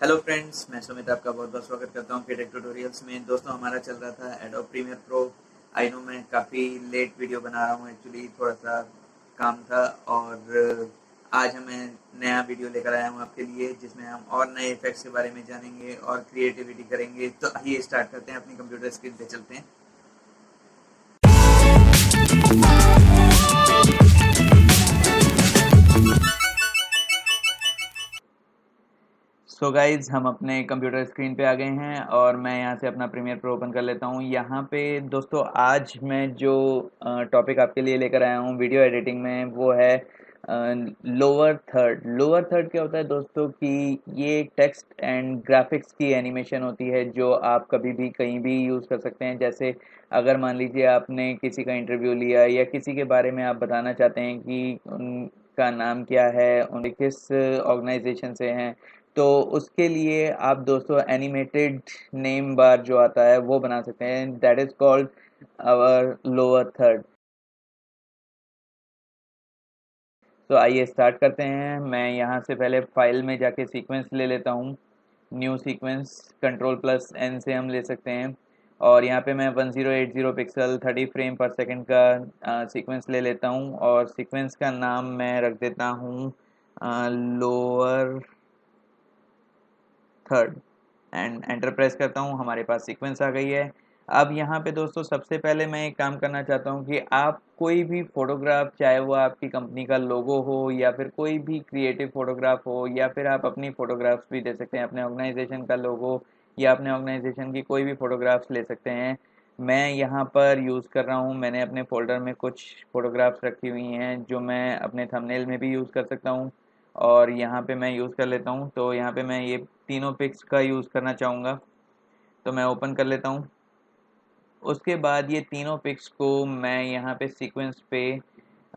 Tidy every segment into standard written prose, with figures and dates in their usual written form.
Hello friends, मैं सुमित आपका बहुत बहुत स्वागत करता हूँ फिर टेक ट्यूटोरियल्स में। दोस्तों, हमारा चल रहा था Adobe Premiere Pro. I know मैं काफ़ी लेट वीडियो बना रहा हूँ, एक्चुअली थोड़ा सा काम था। और आज मैं नया वीडियो लेकर आया हूँ आपके लिए, जिसमें हम और नए इफेक्ट्स के बारे में जानेंगे और क्रिएटिविटी करेंगे। तो आइए स्टार्ट करते हैं, अपनी कंप्यूटर स्क्रीन पे चलते हैं। सो गाइज, हम अपने कंप्यूटर स्क्रीन पे आ गए हैं और मैं यहाँ से अपना प्रीमियर प्रो ओपन कर लेता हूँ। यहाँ पे दोस्तों, आज मैं जो टॉपिक आपके लिए लेकर आया हूँ वीडियो एडिटिंग में, वो है लोअर थर्ड। लोअर थर्ड क्या होता है दोस्तों कि ये टेक्स्ट एंड ग्राफिक्स की एनिमेशन होती है, जो आप कभी भी कहीं भी यूज़ कर सकते हैं। जैसे अगर मान लीजिए आपने किसी का इंटरव्यू लिया या किसी के बारे में आप बताना चाहते हैं कि उनका नाम क्या है, उन किस ऑर्गेनाइजेशन से हैं, तो उसके लिए आप दोस्तों एनिमेटेड नेम बार जो आता है वो बना सकते हैं। That is called our lower third. तो आइए स्टार्ट करते हैं। मैं यहाँ से पहले फाइल में जाके सीक्वेंस ले लेता हूँ। New sequence, control plus N से हम ले सकते हैं। और यहाँ पे मैं 1080 पिक्सल 30 फ्रेम पर सेकंड का सीक्वेंस ले लेता हूँ और सीक्वेंस का नाम मैं रख देता हूँ lower third. And enter press करता हूँ, हमारे पास सीक्वेंस आ गई है। अब यहाँ पे दोस्तों सबसे पहले मैं एक काम करना चाहता हूँ कि आप कोई भी फोटोग्राफ, चाहे वो आपकी कंपनी का लोगो हो या फिर कोई भी क्रिएटिव फोटोग्राफ हो, या फिर आप अपनी फोटोग्राफ्स भी दे सकते हैं, अपने ऑर्गेनाइजेशन का लोगो या अपने ऑर्गेनाइजेशन की कोई भी फोटोग्राफ्स ले सकते हैं। मैं यहाँ पर यूज़ कर रहा हूँ, मैंने अपने फोल्डर में कुछ फोटोग्राफ्स रखी हुई हैं जो मैं अपने थंबनेल में भी यूज़ कर सकता हूँ। और यहाँ पे मैं यूज़ कर लेता हूँ, तो यहाँ पे मैं ये तीनों पिक्स का यूज़ करना चाहूँगा, तो मैं ओपन कर लेता हूँ। उसके बाद ये तीनों पिक्स को मैं यहाँ पे सीक्वेंस पे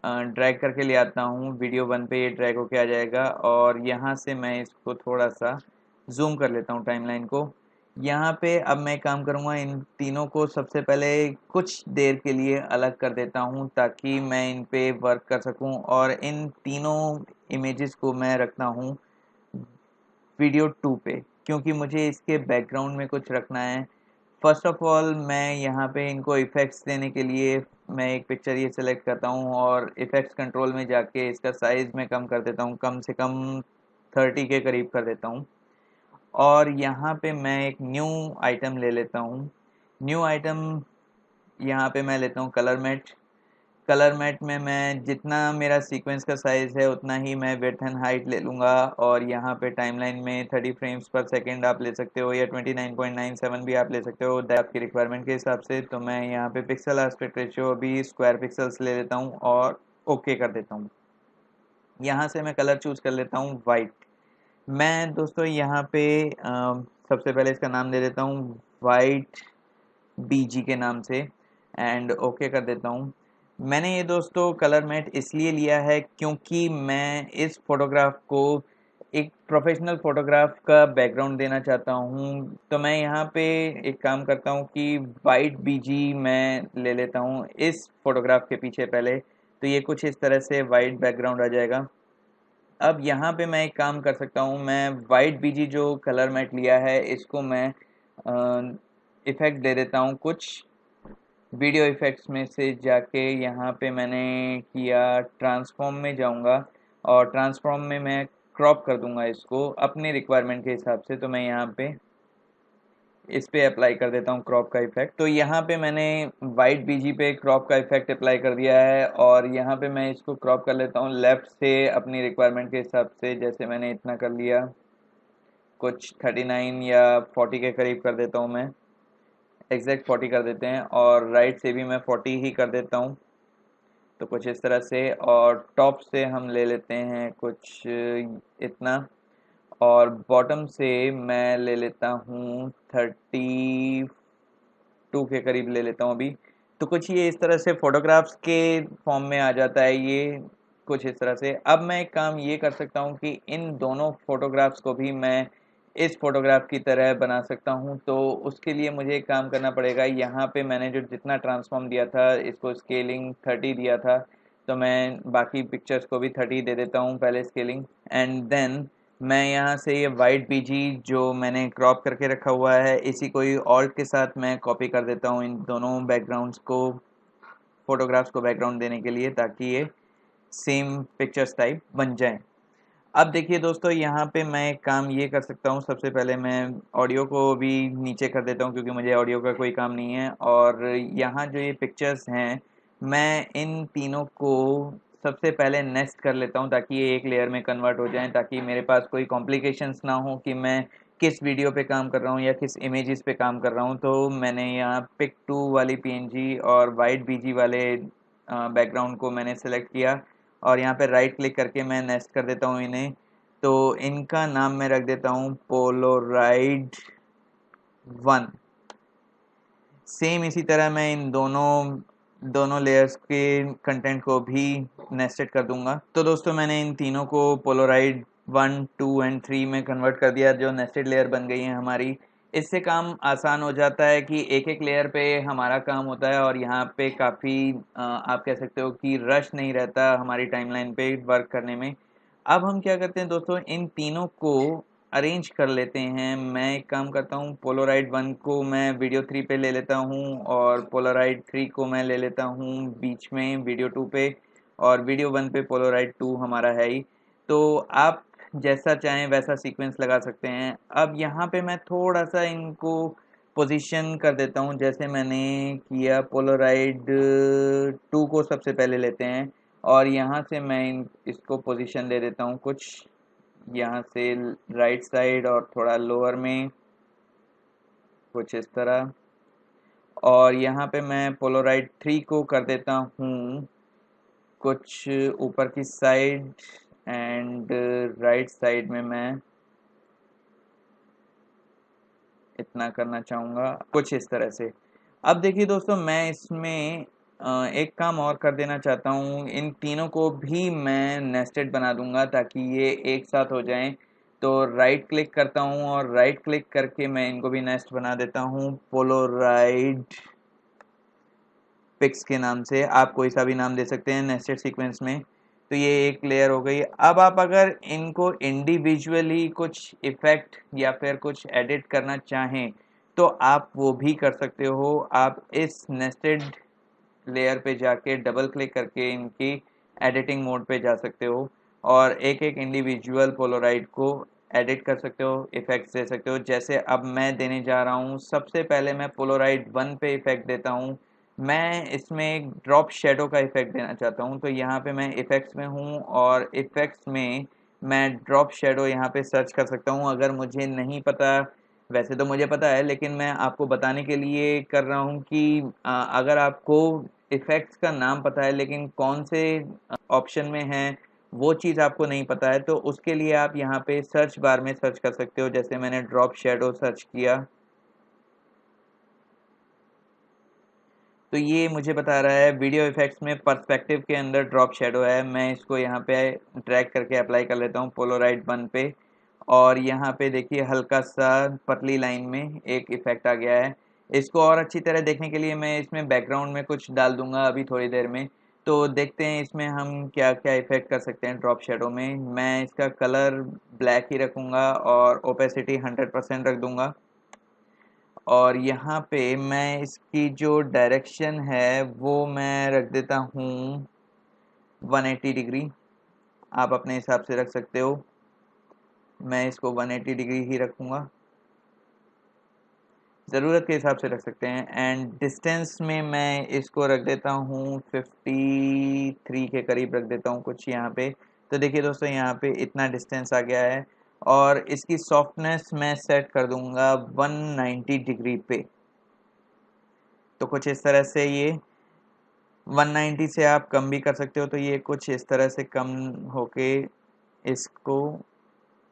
ड्रैग करके ले आता हूँ। वीडियो वन पे ये ड्रैग होके आ जाएगा और यहाँ से मैं इसको थोड़ा सा जूम कर लेता हूँ टाइमलाइन को। यहाँ पे अब मैं काम करूँगा, इन तीनों को सबसे पहले कुछ देर के लिए अलग कर देता हूँ ताकि मैं इन पे वर्क कर सकूँ। और इन तीनों इमेजेस को मैं रखता हूँ वीडियो 2 पे, क्योंकि मुझे इसके बैकग्राउंड में कुछ रखना है। फर्स्ट ऑफ ऑल मैं यहाँ पे इनको इफ़ेक्ट्स देने के लिए मैं एक पिक्चर ये सेलेक्ट करता हूँ और इफ़ेक्ट्स कंट्रोल में जाके इसका साइज़ मैं कम कर देता हूँ, कम से कम 30 के करीब कर देता हूँ। और यहाँ पे मैं एक न्यू आइटम ले लेता हूँ। न्यू आइटम यहाँ पे मैं लेता हूँ कलर मैट। कलर मैट में मैं जितना मेरा सीक्वेंस का साइज़ है उतना ही मैं विड्थ एंड हाइट ले लूँगा। और यहाँ पे टाइमलाइन में 30 फ्रेम्स पर सेकंड आप ले सकते हो या 29.97 भी आप ले सकते हो, दैट आपकी रिक्वायरमेंट के हिसाब से। तो मैं यहाँ पे पिक्सल एस्पेक्ट रेशियो अभी स्क्वायर पिक्सल्स ले लेता हूँ और ओके कर देता हूँ। यहाँ से मैं कलर चूज़ कर लेता हूँ वाइट। मैं दोस्तों यहाँ पे सबसे पहले इसका नाम दे देता हूँ वाइट बीजी के नाम से एंड ओके कर देता हूँ। मैंने ये दोस्तों कलर मैट इसलिए लिया है क्योंकि मैं इस फोटोग्राफ को एक प्रोफेशनल फोटोग्राफ का बैकग्राउंड देना चाहता हूँ। तो मैं यहाँ पे एक काम करता हूँ कि वाइट बीजी मैं ले लेता हूँ इस फोटोग्राफ के पीछे पहले। तो ये कुछ इस तरह से वाइट बैकग्राउंड आ जाएगा। अब यहाँ पे मैं एक काम कर सकता हूँ, मैं वाइट बीजी जो कलर मैट लिया है इसको मैं इफ़ेक्ट दे देता हूँ कुछ। वीडियो इफ़ेक्ट्स में से जाके यहाँ पे मैंने किया, ट्रांसफॉर्म में जाऊँगा और ट्रांसफॉर्म में मैं क्रॉप कर दूँगा इसको अपने रिक्वायरमेंट के हिसाब से। तो मैं यहाँ पे इस पे अप्लाई कर देता हूँ क्रॉप का इफेक्ट। तो यहाँ पे मैंने वाइट बीजी पे क्रॉप का इफेक्ट अप्लाई कर दिया है और यहाँ पे मैं इसको क्रॉप कर लेता हूँ लेफ़्ट से अपनी रिक्वायरमेंट के हिसाब से। जैसे मैंने इतना कर लिया, कुछ 39 या 40 के करीब कर देता हूँ मैं, एग्जैक्ट 40 कर देते हैं। और राइट से भी मैं 40 ही कर देता हूँ, तो कुछ इस तरह से। और टॉप से हम ले लेते हैं कुछ इतना, और बॉटम से मैं ले लेता हूँ 32 के करीब ले लेता हूँ अभी। तो कुछ ये इस तरह से फोटोग्राफ्स के फॉर्म में आ जाता है ये, कुछ इस तरह से। अब मैं एक काम ये कर सकता हूँ कि इन दोनों फोटोग्राफ्स को भी मैं इस फोटोग्राफ की तरह बना सकता हूँ। तो उसके लिए मुझे एक काम करना पड़ेगा, यहाँ पे मैंने जो जितना ट्रांसफॉर्म दिया था इसको स्केलिंग 30 दिया था, तो मैं बाकी पिक्चर्स को भी 30 दे देता हूँ पहले स्केलिंग। एंड देन मैं यहाँ से ये वाइट बीजी जो मैंने क्रॉप करके रखा हुआ है, इसी को ही ऑल्ट के साथ मैं कॉपी कर देता हूँ इन दोनों बैकग्राउंड्स को, फोटोग्राफ्स को बैकग्राउंड देने के लिए, ताकि ये सेम पिक्चर्स टाइप बन जाए। अब देखिए दोस्तों, यहाँ पे मैं एक काम ये कर सकता हूँ, सबसे पहले मैं ऑडियो को भी नीचे कर देता हूँ क्योंकि मुझे ऑडियो का कोई काम नहीं है। और यहाँ जो ये पिक्चर्स हैं, मैं इन तीनों को सबसे पहले नेस्ट कर लेता हूँ ताकि ये एक लेयर में कन्वर्ट हो जाएं, ताकि मेरे पास कोई कॉम्प्लिकेशंस ना हो कि मैं किस वीडियो पे काम कर रहा हूँ या किस इमेजेस पे काम कर रहा हूँ। तो मैंने यहाँ पिक 2 वाली पीएनजी और वाइट बीजी वाले बैकग्राउंड को मैंने सेलेक्ट किया और यहाँ पे राइट क्लिक करके मैं नेस्ट कर देता हूँ इन्हें। तो इनका नाम मैं रख देता हूँ पोलोराइड 1। सेम इसी तरह मैं इन दोनों दोनों लेयर्स के कंटेंट को भी नेस्टेड कर दूंगा। तो दोस्तों, मैंने इन तीनों को पोलोराइड 1, 2 एंड 3 में कन्वर्ट कर दिया, जो नेस्टेड लेयर बन गई है हमारी। इससे काम आसान हो जाता है कि एक एक लेयर पे हमारा काम होता है और यहाँ पे काफ़ी आप कह सकते हो कि रश नहीं रहता हमारी टाइमलाइन पे वर्क करने में। अब हम क्या करते हैं दोस्तों, इन तीनों को अरेंज कर लेते हैं। मैं एक काम करता हूँ, पोलोराइड 1 को मैं वीडियो 3 पे ले लेता हूँ और पोलोराइड 3 को मैं ले लेता हूँ बीच में वीडियो 2 पे, और वीडियो 1 पे पोलोराइड 2 हमारा है ही। तो आप जैसा चाहें वैसा सीक्वेंस लगा सकते हैं। अब यहाँ पे मैं थोड़ा सा इनको पोजीशन कर देता हूँ, जैसे मैंने किया पोलोराइड 2 को सबसे पहले लेते हैं और यहाँ से मैं इसको पोजीशन दे देता हूँ कुछ यहाँ से राइट साइड और थोड़ा लोअर में, कुछ इस तरह। और यहाँ पे मैं पोलोराइड 3 को कर देता हूँ कुछ ऊपर की साइड एंड राइट साइड में मैं इतना करना चाहूँगा, कुछ इस तरह से। अब देखिए दोस्तों, मैं इसमें एक काम और कर देना चाहता हूँ, इन तीनों को भी मैं नेस्टेड बना दूंगा ताकि ये एक साथ हो जाएं। तो राइट क्लिक करता हूँ और राइट क्लिक करके मैं इनको भी नेस्ट बना देता हूँ पोलोराइड पिक्स के नाम से। आप कोई सा भी नाम दे सकते हैं नेस्टेड सीक्वेंस में। तो ये एक लेयर हो गई। अब आप अगर इनको इंडिविजुअली कुछ इफेक्ट या फिर कुछ एडिट करना चाहें तो आप वो भी कर सकते हो। आप इस नेस्टेड लेयर पे जाके डबल क्लिक करके इनकी एडिटिंग मोड पे जा सकते हो और एक एक इंडिविजुअल पोलोराइड को एडिट कर सकते हो, इफेक्ट्स दे सकते हो। जैसे अब मैं देने जा रहा हूँ, सबसे पहले मैं पोलोराइड 1 पे इफेक्ट देता हूँ। मैं इसमें एक ड्रॉप शेडो का इफेक्ट देना चाहता हूँ, तो यहाँ पे मैं इफेक्ट्स में हूँ और इफेक्ट्स में मैं ड्रॉप शेडो यहाँ पे सर्च कर सकता हूँ। अगर मुझे नहीं पता, वैसे तो मुझे पता है, लेकिन मैं आपको बताने के लिए कर रहा हूँ कि अगर आपको इफेक्ट्स का नाम पता है लेकिन कौन से ऑप्शन में है वो चीज़ आपको नहीं पता है, तो उसके लिए आप यहाँ पे सर्च बार में सर्च कर सकते हो। जैसे मैंने ड्रॉप शेडो सर्च किया तो ये मुझे बता रहा है वीडियो इफेक्ट्स में पर्सपेक्टिव के अंदर ड्रॉप शेडो है। मैं इसको यहाँ पे ड्रैग करके अप्लाई कर लेता हूँ पोलोराइड 1 पे और यहाँ पे देखिए हल्का सा पतली लाइन में एक इफेक्ट आ गया है। इसको और अच्छी तरह देखने के लिए मैं इसमें बैकग्राउंड में कुछ डाल दूंगा अभी थोड़ी देर में। तो देखते हैं इसमें हम क्या क्या इफेक्ट कर सकते हैं ड्रॉप शेडो में। मैं इसका कलर ब्लैक ही रखूँगा और ओपेसिटी 100% रख दूँगा और यहाँ पे मैं इसकी जो डायरेक्शन है वो मैं रख देता हूँ 180 डिग्री। आप अपने हिसाब से रख सकते हो, मैं इसको 180 डिग्री ही रखूँगा, ज़रूरत के हिसाब से रख सकते हैं। एंड डिस्टेंस में मैं इसको रख देता हूँ 53 के करीब रख देता हूँ कुछ यहाँ पे। तो देखिए दोस्तों, यहाँ पे इतना डिस्टेंस आ गया है और इसकी सॉफ्टनेस मैं सेट कर दूंगा 190 डिग्री पे। तो कुछ इस तरह से ये 190 से आप कम भी कर सकते हो, तो ये कुछ इस तरह से कम होके इसको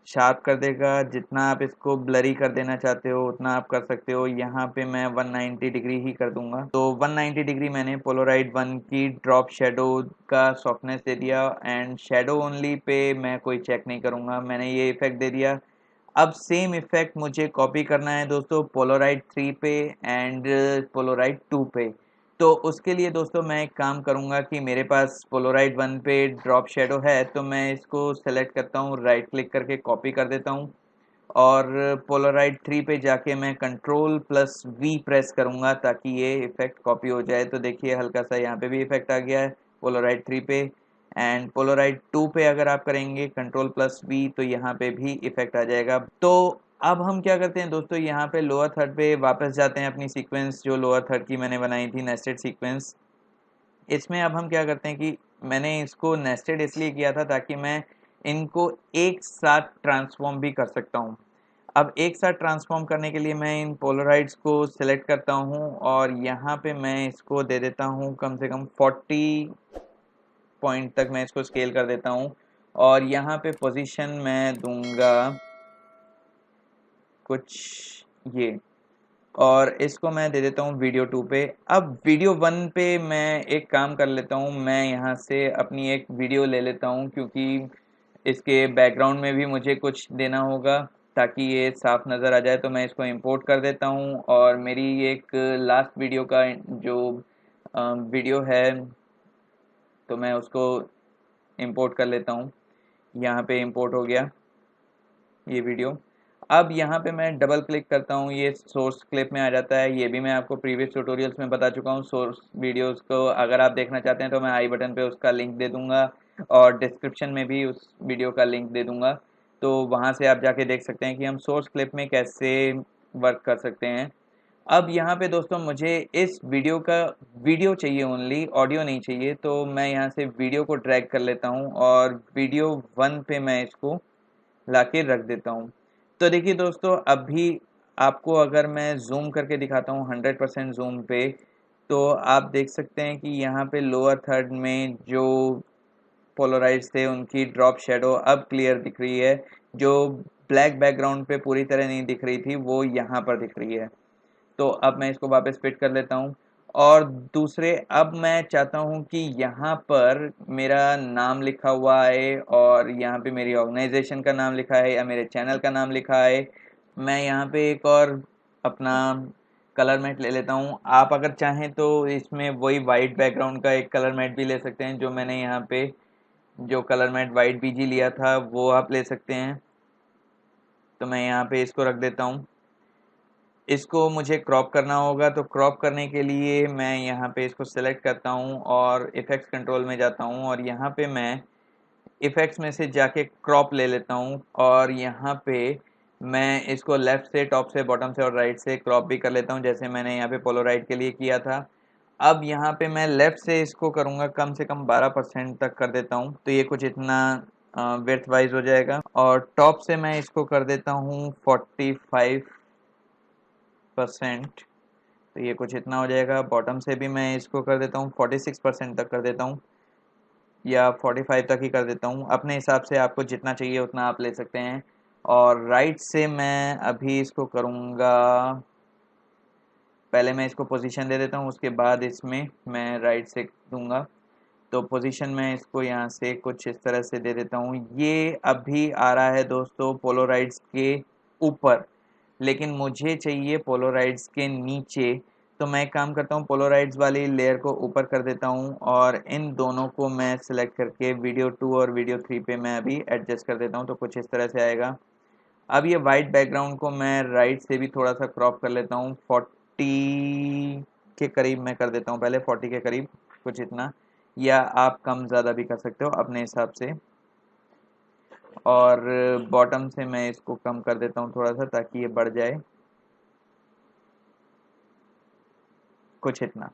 शार्प कर देगा। जितना आप इसको ब्लरी कर देना चाहते हो उतना आप कर सकते हो। यहाँ पे मैं 190 डिग्री ही कर दूंगा। तो 190 डिग्री मैंने पोलोराइड 1 की ड्रॉप शेडो का सॉफ्टनेस दे दिया एंड शेडो ओनली पे मैं कोई चेक नहीं करूँगा, मैंने ये इफेक्ट दे दिया। अब सेम इफेक्ट मुझे कॉपी करना है दोस्तों पोलोराइड 3 पे एंड पोलोराइड 2 पे। तो उसके लिए दोस्तों मैं एक काम करूँगा कि मेरे पास पोलोराइड 1 पे ड्रॉप शेडो है, तो मैं इसको सेलेक्ट करता हूँ, राइट क्लिक करके कॉपी कर देता हूँ और पोलोराइड 3 पे जाके मैं कंट्रोल प्लस वी प्रेस करूँगा ताकि ये इफेक्ट कॉपी हो जाए। तो देखिए हल्का सा यहाँ पे भी इफेक्ट आ गया है पोलोराइड 3 पे। एंड पोलोराइड 2 पे अगर आप करेंगे कंट्रोल प्लस वी तो यहाँ पे भी इफेक्ट आ जाएगा। तो अब हम क्या करते हैं दोस्तों, यहाँ पे लोअर थर्ड पे वापस जाते हैं, अपनी सीक्वेंस जो लोअर थर्ड की मैंने बनाई थी नेस्टेड सीक्वेंस। इसमें अब हम क्या करते हैं कि मैंने इसको नेस्टेड इसलिए किया था ताकि मैं इनको एक साथ ट्रांसफॉर्म भी कर सकता हूँ। अब एक साथ ट्रांसफॉर्म करने के लिए मैं इन पोलराइड्स को सिलेक्ट करता हूँ और यहाँ पे मैं इसको दे देता हूँ कम से कम 40 पॉइंट तक मैं इसको स्केल कर देता हूँ और यहाँ पे पोजीशन मैं दूंगा कुछ ये, और इसको मैं दे देता हूँ वीडियो 2 पे। अब वीडियो 1 पे मैं एक काम कर लेता हूँ, मैं यहाँ से अपनी एक वीडियो ले लेता हूँ क्योंकि इसके बैकग्राउंड में भी मुझे कुछ देना होगा ताकि ये साफ नज़र आ जाए। तो मैं इसको इंपोर्ट कर देता हूँ और मेरी एक लास्ट वीडियो का जो वीडियो है तो मैं उसको इंपोर्ट कर लेता हूँ। यहाँ पे इंपोर्ट हो गया ये वीडियो। अब यहाँ पे मैं डबल क्लिक करता हूँ, ये सोर्स क्लिप में आ जाता है। ये भी मैं आपको प्रीवियस ट्यूटोरियल्स में बता चुका हूँ। सोर्स वीडियोस को अगर आप देखना चाहते हैं तो मैं आई बटन पे उसका लिंक दे दूंगा और डिस्क्रिप्शन में भी उस वीडियो का लिंक दे दूंगा, तो वहाँ से आप जाके देख सकते हैं कि हम सोर्स क्लिप में कैसे वर्क कर सकते हैं। अब यहाँ पे दोस्तों मुझे इस वीडियो का वीडियो चाहिए ओनली, ऑडियो नहीं चाहिए, तो मैं यहाँ से वीडियो को ड्रैग कर लेता हूँ और वीडियो 1 पे मैं इसको लाके रख देता हूँ। तो देखिए दोस्तों अभी आपको अगर मैं जूम करके दिखाता हूँ 100% जूम पे, तो आप देख सकते हैं कि यहाँ पे लोअर थर्ड में जो पोलराइज थे उनकी ड्रॉप शेडो अब क्लियर दिख रही है। जो ब्लैक बैकग्राउंड पे पूरी तरह नहीं दिख रही थी वो यहाँ पर दिख रही है। तो अब मैं इसको वापस फिट कर लेता हूँ और दूसरे अब मैं चाहता हूँ कि यहाँ पर मेरा नाम लिखा हुआ है और यहाँ पे मेरी ऑर्गेनाइजेशन का नाम लिखा है या मेरे चैनल का नाम लिखा है। मैं यहाँ पे एक और अपना कलर मैट ले लेता हूँ। आप अगर चाहें तो इसमें वही वाइट बैकग्राउंड का एक कलर मैट भी ले सकते हैं, जो मैंने यहाँ पे जो कलर मैट वाइट बीजी लिया था वो आप ले सकते हैं। तो मैं यहाँ पे इसको रख देता हूँ। इसको मुझे क्रॉप करना होगा, तो क्रॉप करने के लिए मैं यहाँ पे इसको सेलेक्ट करता हूँ और इफेक्ट्स कंट्रोल में जाता हूँ और यहाँ पे मैं इफेक्ट्स में से जाके क्रॉप ले लेता हूँ और यहाँ पे मैं इसको लेफ्ट से, टॉप से, बॉटम से और राइट से क्रॉप भी कर लेता हूँ जैसे मैंने यहाँ पे पोलोराइड के लिए किया था। अब यहाँ पे मैं लेफ्ट से इसको करूँगा कम से कम 12% तक कर देता हूँ, तो ये कुछ इतना विड्थ वाइज हो जाएगा और टॉप से मैं इसको कर देता हूँ 45%, तो ये कुछ इतना हो जाएगा। बॉटम से भी मैं इसको कर देता हूँ 46% तक कर देता हूँ या 45 तक ही कर देता हूँ, अपने हिसाब से आपको जितना चाहिए उतना आप ले सकते हैं। और राइट से मैं अभी इसको करूँगा, पहले मैं इसको पोजीशन दे देता हूँ उसके बाद इसमें मैं राइट से दूंगा। तो पोजीशन में इसको यहाँ से कुछ इस तरह से दे देता हूँ। ये अभी आ रहा है दोस्तों पोलोराइड्स के ऊपर, लेकिन मुझे चाहिए पोलोराइड्स के नीचे। तो मैं एक काम करता हूँ, पोलोराइड्स वाली लेयर को ऊपर कर देता हूँ और इन दोनों को मैं सिलेक्ट करके वीडियो 2 और वीडियो 3 पे मैं अभी एडजस्ट कर देता हूँ, तो कुछ इस तरह से आएगा। अब ये वाइट बैकग्राउंड को मैं राइट से भी थोड़ा सा क्रॉप कर लेता हूँ, 40 के करीब मैं कर देता हूँ, पहले 40 के करीब कुछ इतना, या आप कम ज़्यादा भी कर सकते हो अपने हिसाब से। और बॉटम से मैं इसको कम कर देता हूँ थोड़ा सा ताकि ये बढ़ जाए कुछ इतना।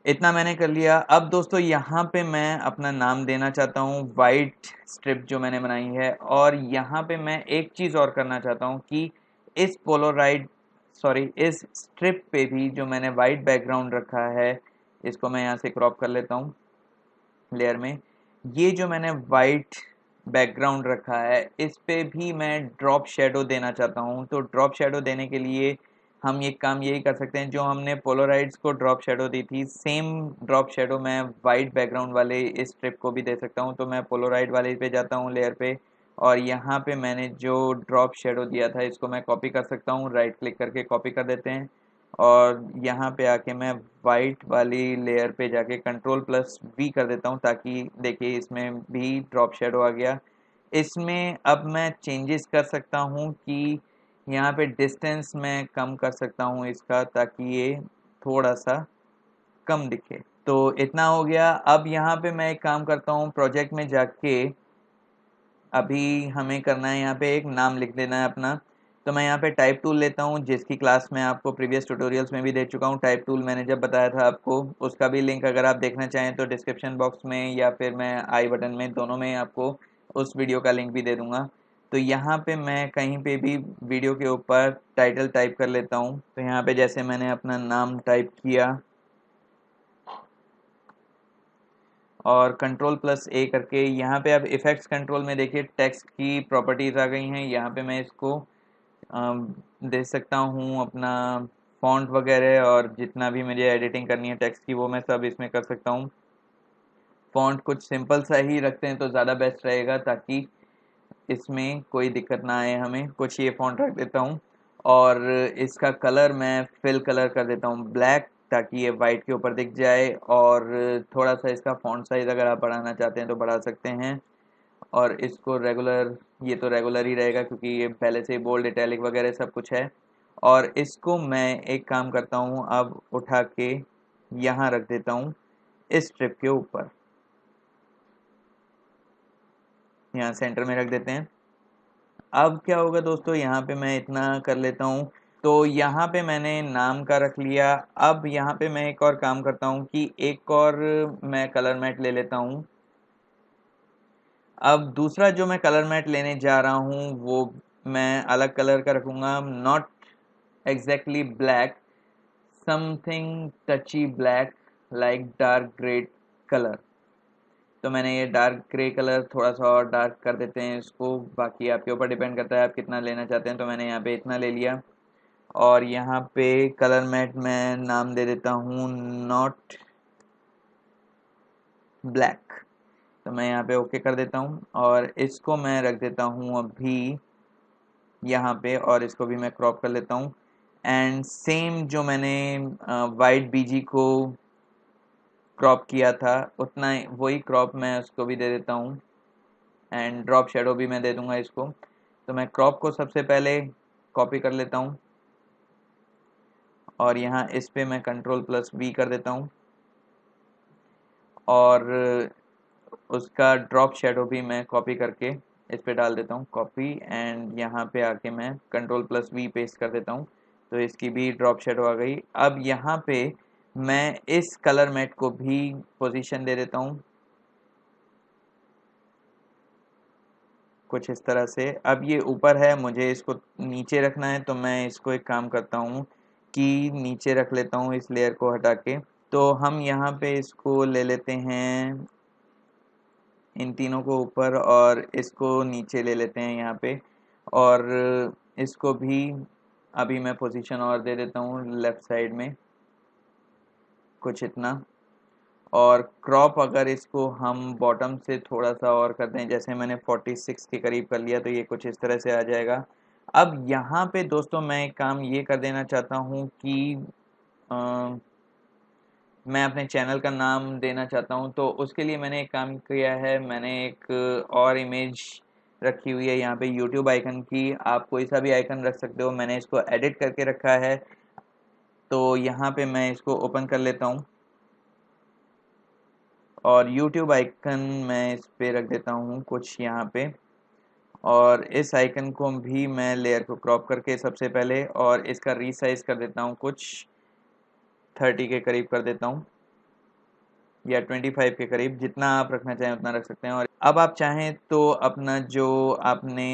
इतना मैंने कर लिया। अब दोस्तों यहाँ पे मैं अपना नाम देना चाहता हूँ वाइट स्ट्रिप जो मैंने बनाई है, और यहाँ पे मैं एक चीज़ और करना चाहता हूँ कि इस पोलोराइड सॉरी इस स्ट्रिप पे भी जो मैंने वाइट बैकग्राउंड रखा है इसको मैं यहाँ से क्रॉप कर लेता हूँ लेयर में। ये जो मैंने वाइट बैकग्राउंड रखा है इस पे भी मैं ड्रॉप शेडो देना चाहता हूँ। तो ड्रॉप शेडो देने के लिए हम ये काम यही कर सकते हैं, जो हमने पोलोराइड्स को ड्रॉप शेडो दी थी सेम ड्रॉप शेडो मैं वाइट बैकग्राउंड वाले इस स्ट्रिप को भी दे सकता हूँ। तो मैं पोलोराइड वाले पे जाता हूँ लेयर पे और यहाँ पे मैंने जो ड्रॉप शेडो दिया था इसको मैं कॉपी कर सकता हूँ, राइट क्लिक करके कॉपी कर देते हैं और यहाँ पे आके मैं वाइट वाली लेयर पे जाके कंट्रोल+V कर देता हूँ, ताकि देखिए इसमें भी ड्रॉप शेडो आ गया। इसमें अब मैं चेंजेस कर सकता हूँ कि यहाँ पे डिस्टेंस मैं कम कर सकता हूँ इसका, ताकि ये थोड़ा सा कम दिखे। तो इतना हो गया। अब यहाँ पे मैं एक काम करता हूँ, प्रोजेक्ट में जाके अभी हमें करना है यहाँ पे एक नाम लिख देना है अपना। तो मैं यहाँ पे टाइप टूल लेता हूँ, जिसकी क्लास मैं आपको प्रीवियस ट्यूटोरियल्स में भी दे चुका हूँ। टाइप टूल मैंने जब बताया था आपको, उसका भी लिंक अगर आप देखना चाहें तो डिस्क्रिप्शन बॉक्स में या फिर मैं आई बटन में, दोनों में आपको उस वीडियो का लिंक भी दे दूंगा। तो यहाँ पे मैं कहीं पे भी वीडियो के ऊपर टाइटल टाइप कर लेता हूँ। तो यहाँ पे जैसे मैंने अपना नाम टाइप किया और कंट्रोल+A करके यहाँ पे अब इफेक्ट्स कंट्रोल में देखिए टेक्स्ट की प्रॉपर्टीज आ गई हैं। यहाँ पे मैं इसको दे सकता हूँ अपना फॉन्ट वगैरह, और जितना भी मुझे एडिटिंग करनी है टेक्स्ट की वो मैं सब इसमें कर सकता हूँ। फॉन्ट कुछ सिंपल सा ही रखते हैं तो ज़्यादा बेस्ट रहेगा, ताकि इसमें कोई दिक्कत ना आए हमें। कुछ ये फॉन्ट रख देता हूँ और इसका कलर मैं फिल कलर कर देता हूँ ब्लैक, ताकि ये वाइट के ऊपर दिख जाए। और थोड़ा सा इसका फॉन्ट साइज़ अगर आप बढ़ाना चाहते हैं तो बढ़ा सकते हैं। और इसको रेगुलर, ये तो रेगुलर ही रहेगा क्योंकि ये पहले से ही बोल्ड इटैलिक वगैरह सब कुछ है। और इसको मैं एक काम करता हूँ, अब उठा के यहाँ रख देता हूँ इस स्ट्रिप के ऊपर, यहाँ सेंटर में रख देते हैं। अब क्या होगा दोस्तों, यहाँ पे मैं इतना कर लेता हूँ। तो यहाँ पे मैंने नाम का रख लिया। अब यहाँ पे मैं एक और काम करता हूँ कि एक और मैं कलर मैट ले लेता हूँ। अब दूसरा जो मैं कलर मैट लेने जा रहा हूँ वो मैं अलग कलर का रखूँगा, not exactly black, something टची black, like dark grey colour. तो मैंने ये डार्क ग्रे कलर थोड़ा सा और डार्क कर देते हैं इसको, बाकी आपके ऊपर डिपेंड करता है आप कितना लेना चाहते हैं। तो मैंने यहाँ पे इतना ले लिया। और यहाँ पे कलर मैट मैं नाम दे देता हूँ नॉट ब्लैक। तो मैं यहाँ पे ओके कर देता हूँ और इसको मैं रख देता हूँ अभी यहाँ पे, और इसको भी मैं क्रॉप कर लेता हूँ। एंड सेम जो मैंने वाइट बीजी को क्रॉप किया था उतना वही क्रॉप मैं उसको भी दे देता हूँ। एंड ड्रॉप शेडो भी मैं दे दूंगा इसको। तो मैं क्रॉप को सबसे पहले कॉपी कर लेता हूँ और यहाँ इस पे मैं कंट्रोल+V कर देता हूँ। और उसका ड्रॉप शेडो भी मैं कॉपी करके इस पे डाल देता हूँ, कॉपी। एंड यहाँ पे आके मैं कंट्रोल+V पेस्ट कर देता हूँ। तो इसकी भी ड्रॉप शेडो आ गई। अब यहाँ पे मैं इस कलर मैट को भी पोजीशन दे देता हूँ कुछ इस तरह से। अब ये ऊपर है, मुझे इसको नीचे रखना है, तो मैं इसको एक काम करता हूँ कि नीचे रख लेता हूँ इस लेयर को हटा के। तो हम यहाँ पे इसको ले लेते हैं, इन तीनों को ऊपर और इसको नीचे ले लेते हैं यहाँ पे। और इसको भी अभी मैं पोजीशन और दे देता हूँ लेफ्ट साइड में कुछ इतना। और क्रॉप अगर इसको हम बॉटम से थोड़ा सा और कर दें, जैसे मैंने 46 के करीब कर लिया, तो ये कुछ इस तरह से आ जाएगा। अब यहाँ पे दोस्तों मैं एक काम ये कर देना चाहता हूँ कि अ, मैं अपने चैनल का नाम देना चाहता हूँ। तो उसके लिए मैंने एक काम किया है, मैंने एक और इमेज रखी हुई है यहाँ पे यूट्यूब आइकन की। आप कोई सा भी आइकन रख सकते हो, मैंने इसको एडिट करके रखा है। तो यहाँ पे मैं इसको ओपन कर लेता हूँ और यूट्यूब आइकन मैं इस पे रख देता हूँ कुछ यहाँ पे। और इस आइकन को भी मैं लेयर को क्रॉप करके सबसे पहले, और इसका रीसाइज कर देता हूँ कुछ 30 के करीब कर देता हूँ, या 25 के करीब, जितना आप रखना चाहें उतना रख सकते हैं। और अब आप चाहें तो अपना जो आपने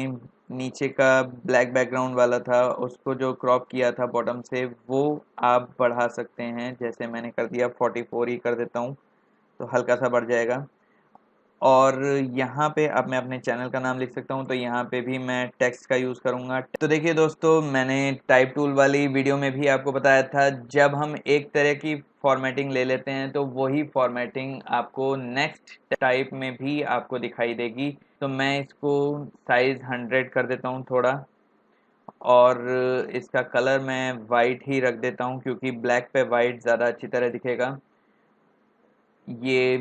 नीचे का ब्लैक बैकग्राउंड वाला था उसको जो क्रॉप किया था बॉटम से, वो आप बढ़ा सकते हैं। जैसे मैंने कर दिया 44 ही कर देता हूँ, तो हल्का सा बढ़ जाएगा। और यहाँ पे अब मैं अपने चैनल का नाम लिख सकता हूँ, तो यहाँ पे भी मैं टेक्स्ट का यूज़ करूँगा। तो देखिए दोस्तों, मैंने टाइप टूल वाली वीडियो में भी आपको बताया था, जब हम एक तरह की फॉर्मेटिंग ले लेते हैं तो वही फॉर्मेटिंग आपको नेक्स्ट टाइप में भी आपको दिखाई देगी। तो मैं इसको साइज़ 100 कर देता हूँ थोड़ा, और इसका कलर मैं वाइट ही रख देता हूँ क्योंकि ब्लैक पे वाइट ज़्यादा अच्छी तरह दिखेगा। ये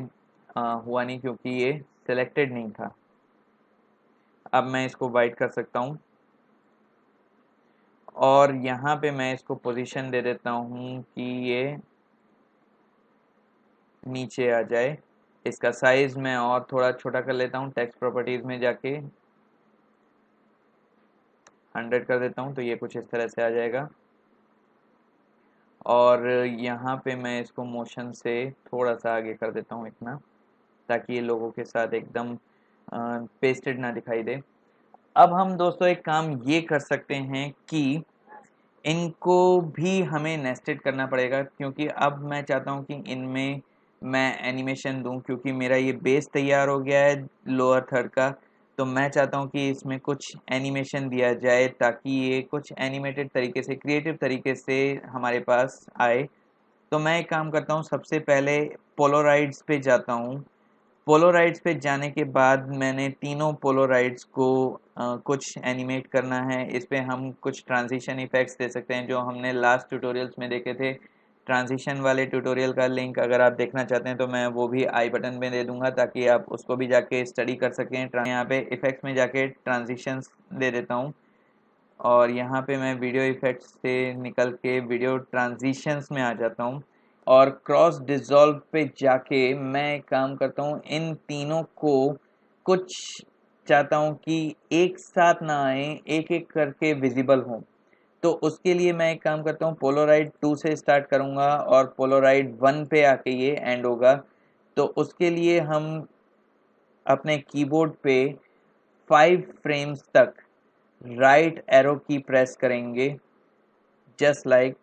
हुआ नहीं क्योंकि ये सिलेक्टेड नहीं था। अब मैं इसको वाइट कर सकता हूँ और यहाँ पे मैं इसको पोजीशन दे देता हूँ कि ये नीचे आ जाए। इसका साइज मैं और थोड़ा छोटा कर लेता हूँ, टेक्स्ट प्रॉपर्टीज में जाके 100 कर देता हूँ, तो ये कुछ इस तरह से आ जाएगा। और यहाँ पे मैं इसको मोशन से थोड़ा सा आगे कर देता हूँ इतना, ताकि ये लोगों के साथ एकदम पेस्टेड ना दिखाई दे। अब हम दोस्तों एक काम ये कर सकते हैं कि इनको भी हमें नेस्टेड करना पड़ेगा, क्योंकि अब मैं चाहता हूँ कि इनमें मैं एनिमेशन दूं, क्योंकि मेरा ये बेस तैयार हो गया है लोअर थर्ड का। तो मैं चाहता हूँ कि इसमें कुछ एनिमेशन दिया जाए ताकि ये कुछ एनिमेटेड तरीके से, क्रिएटिव तरीके से हमारे पास आए। तो मैं एक काम करता हूँ, सबसे पहले पोलोराइड्स पे जाता हूँ। पोलोराइड्स पे जाने के बाद मैंने तीनों पोलोराइड्स को कुछ एनिमेट करना है। इस पे हम कुछ ट्रांजिशन इफेक्ट्स दे सकते हैं जो हमने लास्ट ट्यूटोरियल्स में देखे थे। ट्रांजिशन वाले ट्यूटोरियल का लिंक अगर आप देखना चाहते हैं तो मैं वो भी आई बटन में दे दूंगा, ताकि आप उसको भी जाके स्टडी कर सकें। यहाँ पे इफेक्ट्स में जाके ट्रांजिशंस दे देता हूँ और यहाँ पे मैं वीडियो इफेक्ट्स से निकल के वीडियो ट्रांजिशंस में आ जाता हूँ और क्रॉस डिसॉल्व पे जाके मैं एक काम करता हूँ, इन तीनों को कुछ चाहता हूँ कि एक साथ ना आए, एक एक करके विजिबल हों। तो उसके लिए मैं एक काम करता हूँ, पोलोराइड 2 से स्टार्ट करूँगा और पोलोराइड 1 पे आके ये एंड होगा। तो उसके लिए हम अपने कीबोर्ड पे 5 फ्रेम्स तक राइट एरो की प्रेस करेंगे, जस्ट लाइक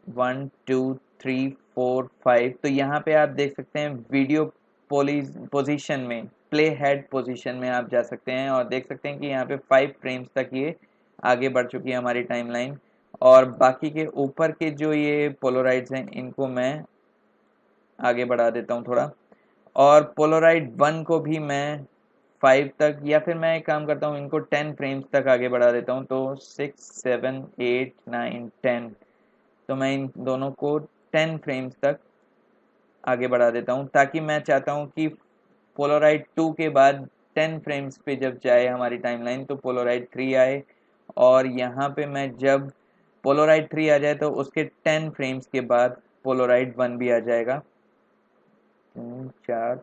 1 2 3 4 5। तो यहाँ पे आप देख सकते हैं वीडियो पोजीशन में, प्ले हेड पोजीशन में आप जा सकते हैं और देख सकते हैं कि यहाँ पे 5 फ्रेम्स तक ये आगे बढ़ चुकी है हमारी टाइमलाइन। और बाकी के ऊपर के जो ये पोलोराइड्स हैं इनको मैं आगे बढ़ा देता हूँ थोड़ा, और पोलोराइड 1 को भी मैं 5 तक, या फिर मैं एक काम करता हूँ इनको 10 फ्रेम्स तक आगे बढ़ा देता हूँ, तो 6 7 8 9 10। तो मैं इन दोनों को 10 फ्रेम्स तक आगे बढ़ा देता हूँ, ताकि मैं चाहता हूँ कि पोलोराइड 2 के बाद 10 फ्रेम्स पे जब जाए हमारी टाइमलाइन तो पोलोराइड 3 आए। और यहाँ पे मैं जब पोलोराइड 3 आ जाए तो उसके 10 फ्रेम्स के बाद पोलोराइड 1 भी आ जाएगा। 3 4।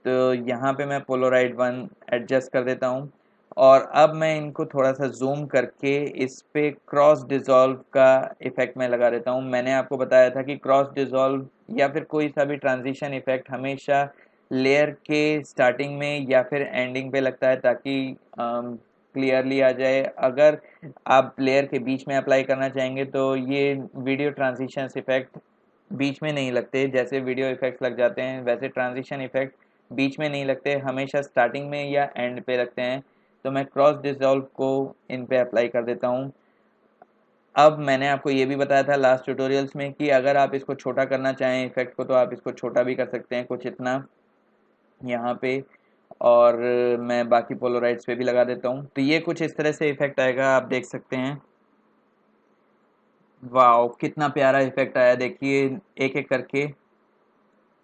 तो यहाँ पे मैं पोलोराइड 1 एडजस्ट कर देता हूँ और अब मैं इनको थोड़ा सा जूम करके इस पे क्रॉस डिसॉल्व का इफेक्ट मैं लगा देता हूँ। मैंने आपको बताया था कि क्रॉस डिसॉल्व या फिर कोई सा भी ट्रांजिशन इफेक्ट हमेशा लेयर के स्टार्टिंग में या फिर एंडिंग पे लगता है, ताकि क्लियरली आ जाए। अगर आप लेयर के बीच में अप्लाई करना चाहेंगे तो ये वीडियो ट्रांजिशन इफेक्ट बीच में नहीं लगते। जैसे वीडियो इफेक्ट्स लग जाते हैं वैसे ट्रांजिशन इफेक्ट बीच में नहीं लगते, हमेशा स्टार्टिंग में या एंड पे लगते हैं। तो मैं क्रॉस डिसॉल्व को इन पे अप्लाई कर देता हूँ। अब मैंने आपको ये भी बताया था लास्ट ट्यूटोरियल्स में कि अगर आप इसको छोटा करना चाहें इफेक्ट को तो आप इसको छोटा भी कर सकते हैं, कुछ इतना यहाँ पे। और मैं बाकी पोलोराइड्स पे भी लगा देता हूँ, तो ये कुछ इस तरह से इफेक्ट आएगा, आप देख सकते हैं। वाओ कितना प्यारा इफेक्ट आया, देखिए एक एक करके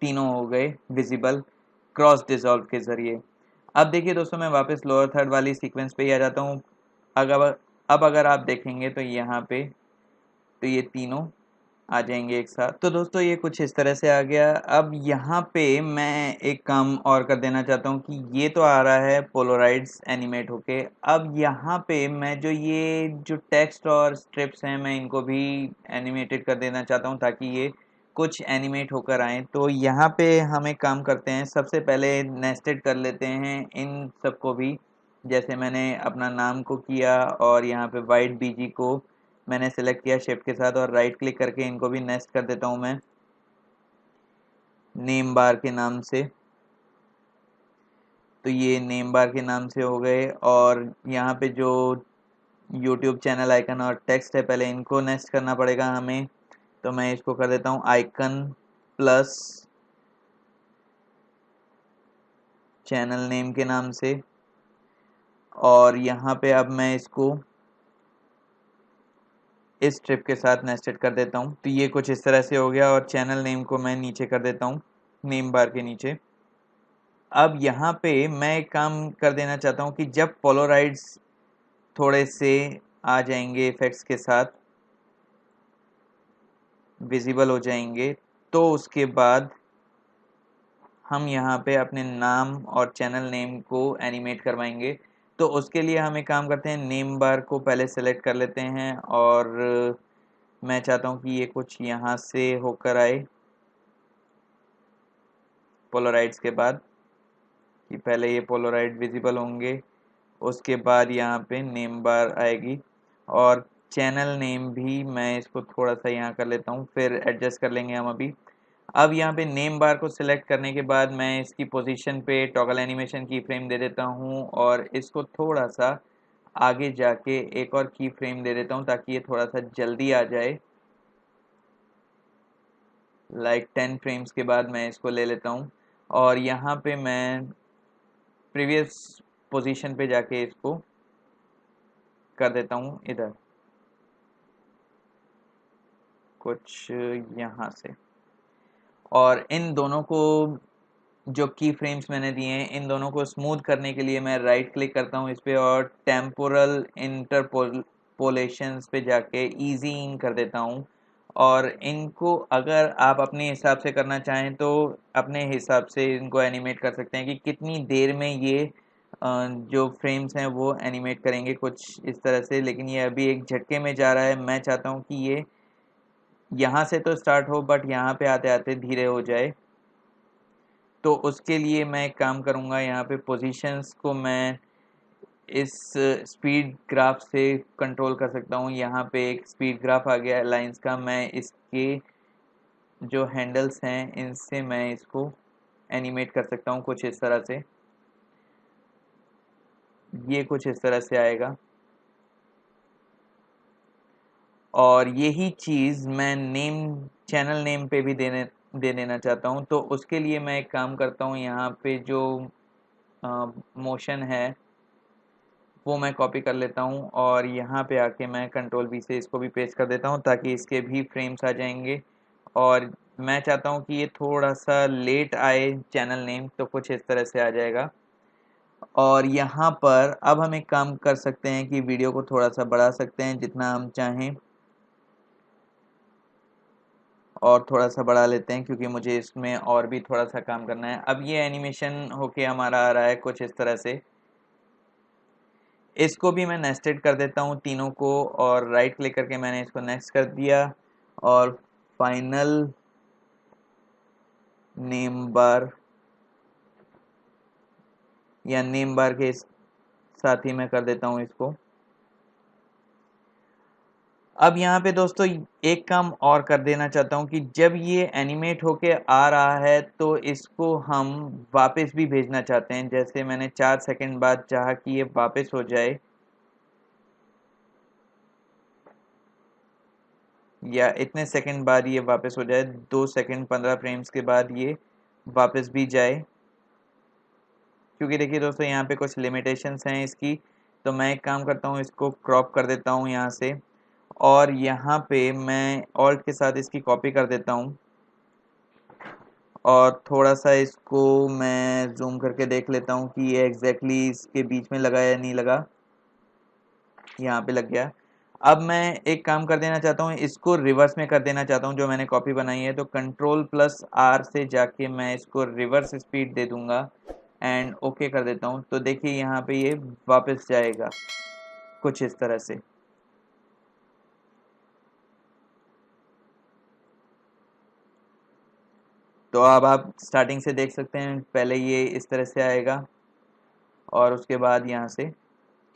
तीनों हो गए विजिबल क्रॉस डिसॉल्व के ज़रिए। अब देखिए दोस्तों, मैं वापस लोअर थर्ड वाली सीक्वेंस पे ही आ जाता हूँ। अगर अब अगर आप देखेंगे तो यहाँ पे तो ये तीनों आ जाएंगे एक साथ। तो दोस्तों ये कुछ इस तरह से आ गया। अब यहाँ पे मैं एक काम और कर देना चाहता हूँ कि ये तो आ रहा है पोलोराइड्स एनिमेट होके। अब यहाँ पे मैं ये जो टेक्स्ट और स्ट्रिप्स हैं मैं इनको भी एनिमेटेड कर देना चाहता हूँ, ताकि ये कुछ एनिमेट होकर आए। तो यहाँ पे हम एक काम करते हैं, सबसे पहले नेस्टेड कर लेते हैं इन सबको भी। जैसे मैंने अपना नाम को किया और यहाँ पे वाइट बीजी को मैंने सेलेक्ट किया शिफ्ट के साथ और राइट क्लिक करके इनको भी नेस्ट कर देता हूँ मैं नेम बार के नाम से। तो ये नेम बार के नाम से हो गए। और यहाँ पे जो यूट्यूब चैनल आइकन और टेक्स्ट है पहले इनको नेस्ट करना पड़ेगा हमें, तो मैं इसको कर देता हूँ आइकन प्लस चैनल नेम के नाम से। और यहाँ पे अब मैं इसको इस स्ट्रिप के साथ नेस्टेड कर देता हूँ। तो ये कुछ इस तरह से हो गया और चैनल नेम को मैं नीचे कर देता हूँ, नेम बार के नीचे। अब यहाँ पे मैं एक काम कर देना चाहता हूँ कि जब पोलराइड्स थोड़े से आ जाएंगे इफेक्ट्स के साथ, विजिबल हो जाएंगे, तो उसके बाद हम यहाँ पे अपने नाम और चैनल नेम को एनिमेट करवाएंगे। तो उसके लिए हम एक काम करते हैं, नेम बार को पहले सेलेक्ट कर लेते हैं और मैं चाहता हूँ कि ये कुछ यहाँ से होकर आए पोलराइड्स के बाद, कि पहले ये पोलराइड विजिबल होंगे, उसके बाद यहाँ पे नेम बार आएगी। और चैनल नेम भी मैं इसको थोड़ा सा यहाँ कर लेता हूँ, फिर एडजस्ट कर लेंगे हम अभी। अब यहाँ पे नेम बार को सिलेक्ट करने के बाद मैं इसकी पोजीशन पे टॉगल एनिमेशन की फ्रेम दे देता हूँ और इसको थोड़ा सा आगे जाके एक और की फ्रेम दे देता हूँ ताकि ये थोड़ा सा जल्दी आ जाए। लाइक 10 फ्रेम्स के बाद मैं इसको ले लेता हूँ और यहाँ पे मैं प्रीवियस पोजीशन पे जाके इसको कर देता हूँ इधर कुछ यहाँ से। और इन दोनों को, जो की फ्रेम्स मैंने दिए हैं, इन दोनों को स्मूथ करने के लिए मैं राइट क्लिक करता हूँ इस पे और टेम्पोरल इंटरपोलेशंस पे जाके इजी इन कर देता हूँ। और इनको अगर आप अपने हिसाब से करना चाहें तो अपने हिसाब से इनको एनिमेट कर सकते हैं कि कितनी देर में ये जो फ्रेम्स हैं वो एनिमेट करेंगे कुछ इस तरह से। लेकिन ये अभी एक झटके में जा रहा है, मैं चाहता हूँ कि ये यहाँ से तो स्टार्ट हो बट यहाँ पे आते आते धीरे हो जाए। तो उसके लिए मैं एक काम करूँगा, यहाँ पे पोजीशंस को मैं इस स्पीड ग्राफ से कंट्रोल कर सकता हूँ। यहाँ पे एक स्पीड ग्राफ आ गया लाइंस का, मैं इसके जो हैंडल्स हैं इनसे मैं इसको एनिमेट कर सकता हूँ कुछ इस तरह से। ये कुछ इस तरह से आएगा और यही चीज़ मैं चैनल नेम पे भी दे देना चाहता हूँ। तो उसके लिए मैं एक काम करता हूँ, यहाँ पे जो मोशन है वो मैं कॉपी कर लेता हूँ और यहाँ पे आके मैं कंट्रोल वी से इसको भी पेस्ट कर देता हूँ ताकि इसके भी फ्रेम्स आ जाएंगे। और मैं चाहता हूँ कि ये थोड़ा सा लेट आए चैनल नेम, तो कुछ इस तरह से आ जाएगा। और यहाँ पर अब हम एक काम कर सकते हैं कि वीडियो को थोड़ा सा बढ़ा सकते हैं जितना हम चाहें, और थोड़ा सा बढ़ा लेते हैं क्योंकि मुझे इसमें और भी थोड़ा सा काम करना है। अब ये एनिमेशन होके हमारा आ रहा है कुछ इस तरह से। इसको भी मैं नेस्टेड कर देता हूँ तीनों को और राइट क्लिक करके मैंने इसको नेक्स्ट कर दिया और फाइनल नेम बार या नेम बार के साथ ही मैं कर देता हूँ इसको। अब यहाँ पे दोस्तों एक काम और कर देना चाहता हूँ कि जब ये एनिमेट होके आ रहा है तो इसको हम वापस भी भेजना चाहते हैं। जैसे मैंने 4 सेकंड बाद चाहा कि ये वापस हो जाए या इतने सेकंड बाद ये वापस हो जाए, 2 सेकंड 15 फ्रेम्स के बाद ये वापस भी जाए। क्योंकि देखिए दोस्तों यहाँ पे कुछ लिमिटेशंस हैं इसकी, तो मैं एक काम करता हूँ, इसको क्रॉप कर देता हूँ यहाँ से और यहाँ पे मैं ऑल्ट के साथ इसकी कॉपी कर देता हूँ और थोड़ा सा इसको मैं जूम करके देख लेता हूँ कि ये एग्जैक्टली इसके बीच में लगा या नहीं लगा। यहाँ पे लग गया। अब मैं एक काम कर देना चाहता हूँ, इसको रिवर्स में कर देना चाहता हूँ जो मैंने कॉपी बनाई है। तो कंट्रोल प्लस आर से जाके मैं इसको रिवर्स स्पीड दे दूंगा एंड ओके कर देता हूँ। तो देखिए यहाँ पे ये वापस जाएगा कुछ इस तरह से। तो अब आप स्टार्टिंग से देख सकते हैं, पहले ये इस तरह से आएगा और उसके बाद यहाँ से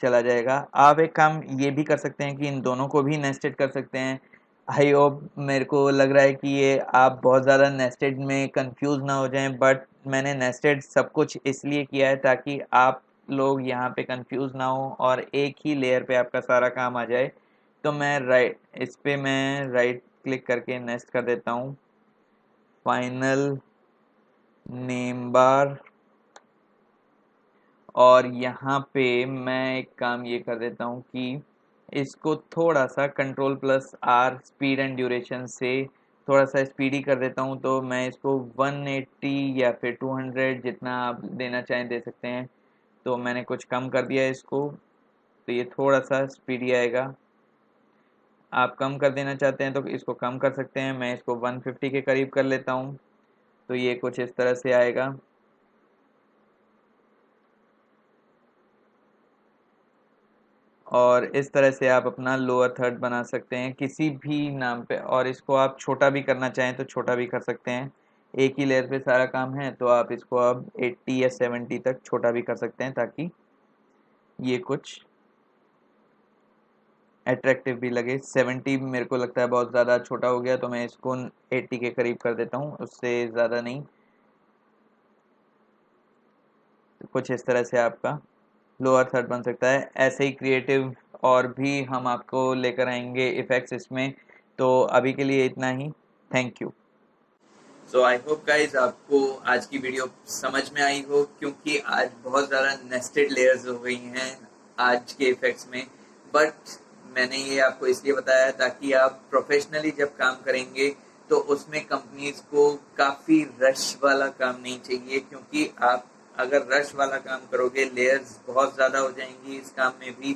चला जाएगा। आप एक काम ये भी कर सकते हैं कि इन दोनों को भी नेस्टेड कर सकते हैं। आई होप, मेरे को लग रहा है कि ये आप बहुत ज़्यादा नेस्टेड में कंफ्यूज ना हो जाएं, बट मैंने नेस्टेड सब कुछ इसलिए किया है ताकि आप लोग यहाँ पे कंफ्यूज ना हो और एक ही लेयर पे आपका सारा काम आ जाए। तो मैं इस पे मैं राइट क्लिक करके नेस्ट कर देता हूँ, फाइनल नेम बार, और यहाँ पे मैं एक काम ये कर देता हूँ कि इसको थोड़ा सा control plus R speed and duration से थोड़ा सा स्पीडी कर देता हूँ। तो मैं इसको 180 या फिर 200 जितना आप देना चाहें दे सकते हैं। तो मैंने कुछ कम कर दिया इसको, तो ये थोड़ा सा स्पीडी आएगा। आप कम कर देना चाहते हैं तो इसको कम कर सकते हैं। मैं इसको 150 के करीब कर लेता हूँ, तो ये कुछ इस तरह से आएगा। और इस तरह से आप अपना लोअर थर्ड बना सकते हैं किसी भी नाम पे, और इसको आप छोटा भी करना चाहें तो छोटा भी कर सकते हैं। एक ही लेयर पे सारा काम है तो आप इसको अब 80 या 70 तक छोटा भी कर सकते हैं, ताकि ये कुछ अट्रैक्टिव भी लगे। 70 मेरे को लगता है बहुत ज़्यादा छोटा हो गया, तो मैं इसको 80 के करीब कर देता हूँ, उससे ज़्यादा नहीं। तो कुछ इस तरह से आपका लोअर थर्ड बन सकता है। ऐसे ही क्रिएटिव और भी हम आपको लेकर आएंगे इफ़ेक्ट्स इसमें। तो अभी के लिए इतना ही। Thank you. So I hope guys आपको आज की वीडियो समझ में आई हो, क्योंकि आज बहुत ज़्यादा नेस्टेड लेयर्स हो गई हैं आज के इफ़ेक्ट्स में। बट मैंने ये आपको इसलिए बताया ताकि आप प्रोफेशनली जब काम करेंगे तो उसमें कंपनीज को काफ़ी रश वाला काम नहीं चाहिए, क्योंकि आप अगर रश वाला काम करोगे लेयर्स बहुत ज़्यादा हो जाएंगी इस काम में भी,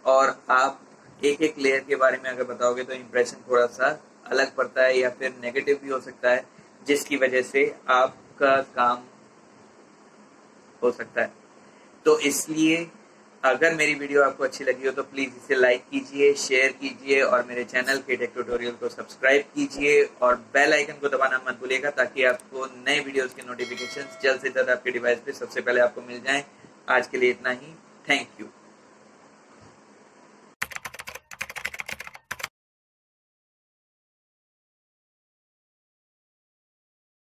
और आप एक एक लेयर के बारे में अगर बताओगे तो इम्प्रेशन थोड़ा सा अलग पड़ता है या फिर नेगेटिव भी हो सकता है, जिसकी वजह से आपका काम हो सकता है। तो इसलिए अगर मेरी वीडियो आपको अच्छी लगी हो तो प्लीज़ इसे लाइक कीजिए, शेयर कीजिए और मेरे चैनल के टेक ट्यूटोरियल को सब्सक्राइब कीजिए और बेल आइकन को दबाना मत भूलिएगा, ताकि आपको नए वीडियोस के नोटिफिकेशंस जल्द से जल्द आपके डिवाइस पे सबसे पहले आपको मिल जाएं। आज के लिए इतना ही। Thank you.